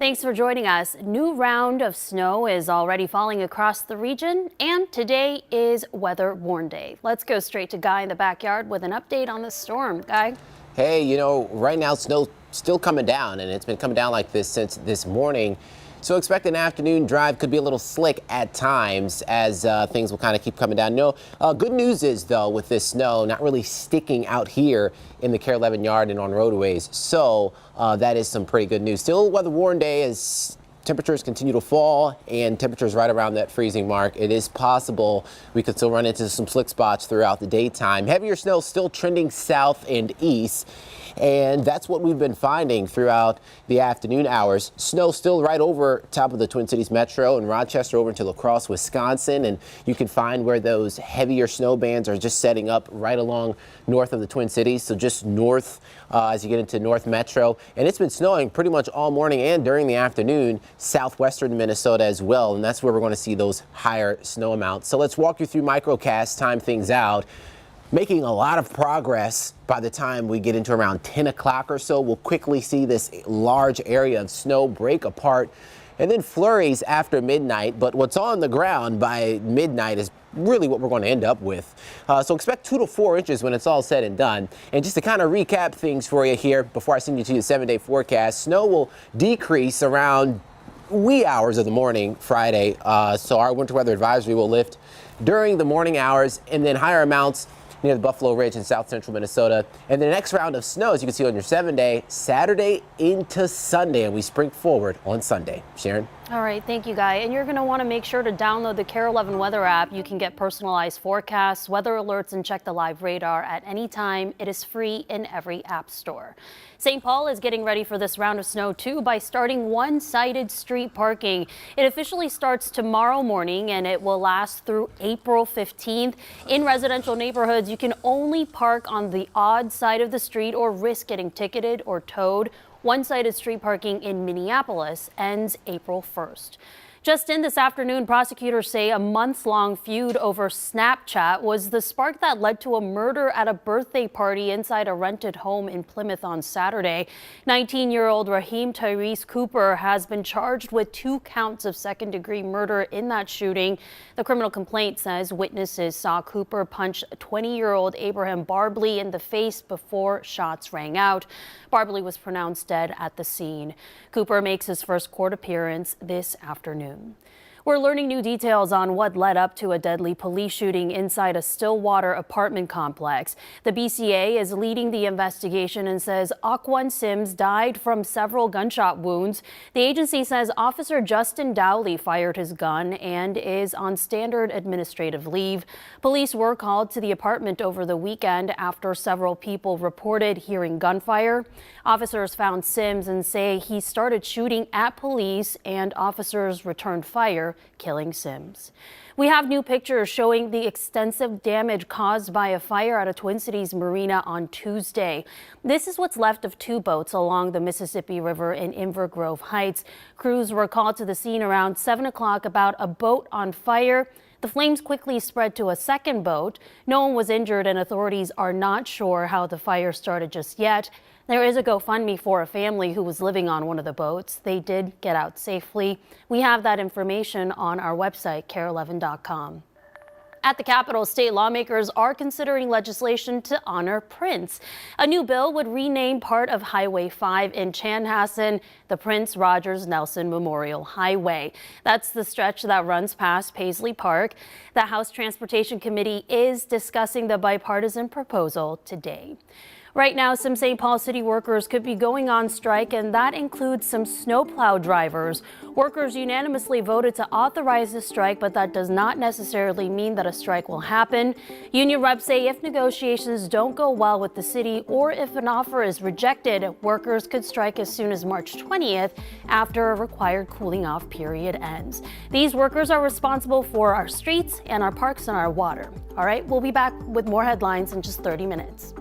Thanks for joining us. New round of snow is already falling across the region, and today is Weather Warn Day. Let's go straight to Guy in the backyard with an update on the storm. Guy? Hey, right now snow still coming down, and it's been coming down like this since this morning. So expect an afternoon drive. Could be a little slick at times as things will kind of keep coming down. Good news is, though, with this snow not really sticking out here in the KARE 11 yard and on roadways. So that is some pretty good news. Still weather warn day as temperatures continue to fall and temperatures right around that freezing mark. It is possible we could still run into some slick spots throughout the daytime. Heavier snow still trending south and east. And that's what we've been finding throughout the afternoon hours. Snow still right over top of the Twin Cities Metro and Rochester over into La Crosse, Wisconsin. And you can find where those heavier snow bands are just setting up right along north of the Twin Cities. So just north as you get into North Metro. And it's been snowing pretty much all morning and during the afternoon, southwestern Minnesota as well. And that's where we're going to see those higher snow amounts. So let's walk you through microcast, time things out. Making a lot of progress by the time we get into around 10 o'clock or so. We'll quickly see this large area of snow break apart and then flurries after midnight. But what's on the ground by midnight is really what we're going to end up with. So expect 2 to 4 inches when it's all said and done. And just to kind of recap things for you here before I send you to the 7-day forecast, snow will decrease around wee hours of the morning Friday. So our winter weather advisory will lift during the morning hours, and then higher amounts near the Buffalo Ridge in south central Minnesota. And the next round of snow, as you can see on your 7-day, Saturday into Sunday, and we spring forward on Sunday. Sharon? All right, thank you, Guy. And you're going to want to make sure to download the KARE 11 weather app. You can get personalized forecasts, weather alerts, and check the live radar at any time. It is free in every app store. St. Paul is getting ready for this round of snow, too, by starting one-sided street parking. It officially starts tomorrow morning, and it will last through April 15th. In residential neighborhoods, you can only park on the odd side of the street or risk getting ticketed or towed. One-sided street parking in Minneapolis ends April 1st. Just in this afternoon, prosecutors say a months-long feud over Snapchat was the spark that led to a murder at a birthday party inside a rented home in Plymouth on Saturday. 19-year-old Raheem Tyrese Cooper has been charged with 2 counts of second-degree murder in that shooting. The criminal complaint says witnesses saw Cooper punch 20-year-old Abraham Barbley in the face before shots rang out. Barbley was pronounced dead at the scene. Cooper makes his first court appearance this afternoon. We're learning new details on what led up to a deadly police shooting inside a Stillwater apartment complex. The BCA is leading the investigation and says Aquan Sims died from several gunshot wounds. The agency says Officer Justin Dowley fired his gun and is on standard administrative leave. Police were called to the apartment over the weekend after several people reported hearing gunfire. Officers found Sims and say he started shooting at police, and officers returned fire, killing Sims. We have new pictures showing the extensive damage caused by a fire at a Twin Cities marina on Tuesday. This is what's left of 2 boats along the Mississippi River in Inver Grove Heights. Crews were called to the scene around 7 o'clock about a boat on fire. The flames quickly spread to a second boat. No one was injured, and authorities are not sure how the fire started just yet. There is a GoFundMe for a family who was living on one of the boats. They did get out safely. We have that information on our website, KARE11.com. At the Capitol, state lawmakers are considering legislation to honor Prince. A new bill would rename part of Highway 5 in Chanhassen the Prince Rogers Nelson Memorial Highway. That's the stretch that runs past Paisley Park. The House Transportation Committee is discussing the bipartisan proposal today. Right now, some St. Paul City workers could be going on strike, and that includes some snowplow drivers. Workers unanimously voted to authorize the strike, but that does not necessarily mean that a strike will happen. Union reps say if negotiations don't go well with the city or if an offer is rejected, workers could strike as soon as March 20th after a required cooling off period ends. These workers are responsible for our streets and our parks and our water. All right, we'll be back with more headlines in just 30 minutes.